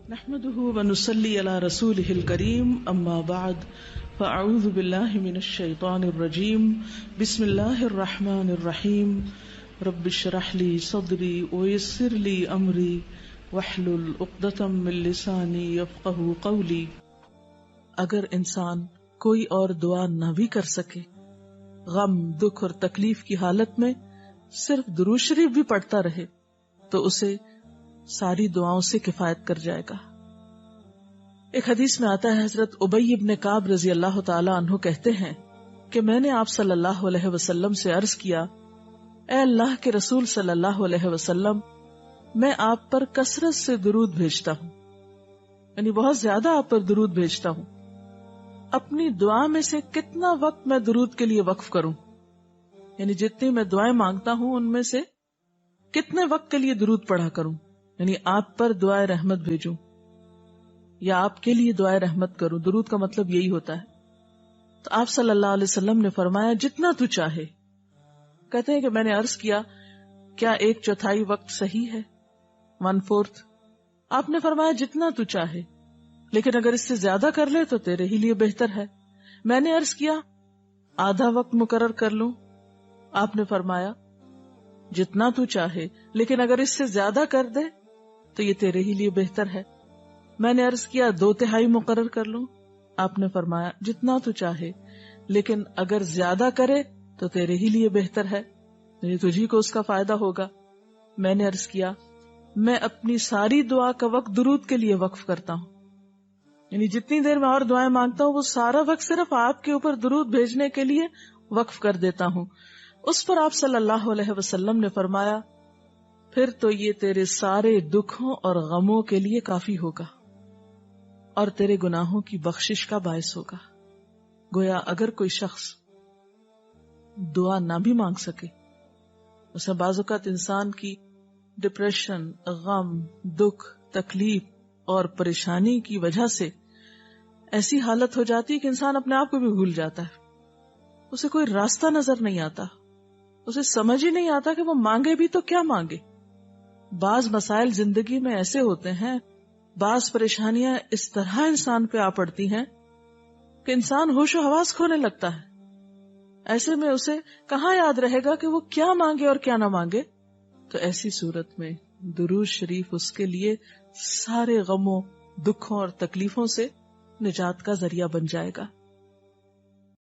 نحمده ونصلي على رسوله الكريم اما بعد فاعوذ بالله من الشيطان الرجيم بسم الله الرحمن الرحيم رب اشرح لي صدري ويسر لي امري واحلل عقدة من لساني يفقهوا قولي۔ اگر انسان کوئی اور دعا نہ بھی کر سکے، غم، دکھ اور تکلیف کی حالت میں صرف درود شریف بھی پڑھتا رہے تو اسے ساری دعاؤں سے کفایت کر جائے گا۔ ایک حدیث میں آتا ہے، حضرت ابی بن کعب رضی اللہ تعالی عنہ کہتے ہیں کہ میں نے آپ صلی اللہ علیہ وسلم سے عرض کیا، اے اللہ کے رسول صلی اللہ علیہ وسلم، میں آپ پر کثرت سے درود بھیجتا ہوں، یعنی بہت زیادہ آپ پر درود بھیجتا ہوں، اپنی دعا میں سے کتنا وقت میں درود کے لیے وقف کروں، یعنی جتنی میں دعائیں مانگتا ہوں ان میں سے کتنے وقت کے لیے درود پڑھا کروں، یعنی آپ پر دعائے رحمت بھیجوں یا آپ کے لیے دعائے رحمت کروں۔ درود کا مطلب یہی ہوتا ہے۔ تو آپ صلی اللہ علیہ وسلم نے فرمایا، جتنا تو چاہے۔ کہتے ہیں کہ میں نے عرض کیا، کیا 1/4 وقت صحیح ہے؟ 1/4؟ آپ نے فرمایا جتنا تو چاہے، لیکن اگر اس سے زیادہ کر لے تو تیرے ہی لیے بہتر ہے۔ میں نے عرض کیا، آدھا وقت مقرر کر لوں؟ آپ نے فرمایا جتنا تو چاہے، لیکن اگر اس سے زیادہ کر دے تو یہ تیرے ہی لیے بہتر ہے۔ میں نے عرض کیا، 2/3 مقرر کر لوں؟ آپ نے فرمایا جتنا تو چاہے، لیکن اگر زیادہ کرے تو تیرے ہی لیے بہتر ہے، یعنی تجھی کو اس کا فائدہ ہوگا۔ میں نے عرض کیا، میں اپنی ساری دعا کا وقت درود کے لیے وقف کرتا ہوں، یعنی جتنی دیر میں اور دعائیں مانگتا ہوں وہ سارا وقت صرف آپ کے اوپر درود بھیجنے کے لیے وقف کر دیتا ہوں۔ اس پر آپ صلی اللہ علیہ وسلم نے فرمایا، پھر تو یہ تیرے سارے دکھوں اور غموں کے لیے کافی ہوگا اور تیرے گناہوں کی بخشش کا باعث ہوگا۔ گویا اگر کوئی شخص دعا نہ بھی مانگ سکے، اسے بعض اوقات انسان کی ڈپریشن، غم، دکھ، تکلیف اور پریشانی کی وجہ سے ایسی حالت ہو جاتی ہے کہ انسان اپنے آپ کو بھی بھول جاتا ہے، اسے کوئی راستہ نظر نہیں آتا، اسے سمجھ ہی نہیں آتا کہ وہ مانگے بھی تو کیا مانگے۔ بعض مسائل زندگی میں ایسے ہوتے ہیں، بعض پریشانیاں اس طرح انسان پہ آ پڑتی ہیں کہ انسان ہوش و حواس کھونے لگتا ہے۔ ایسے میں اسے کہاں یاد رہے گا کہ وہ کیا مانگے اور کیا نہ مانگے؟ تو ایسی صورت میں درود شریف اس کے لیے سارے غموں، دکھوں اور تکلیفوں سے نجات کا ذریعہ بن جائے گا۔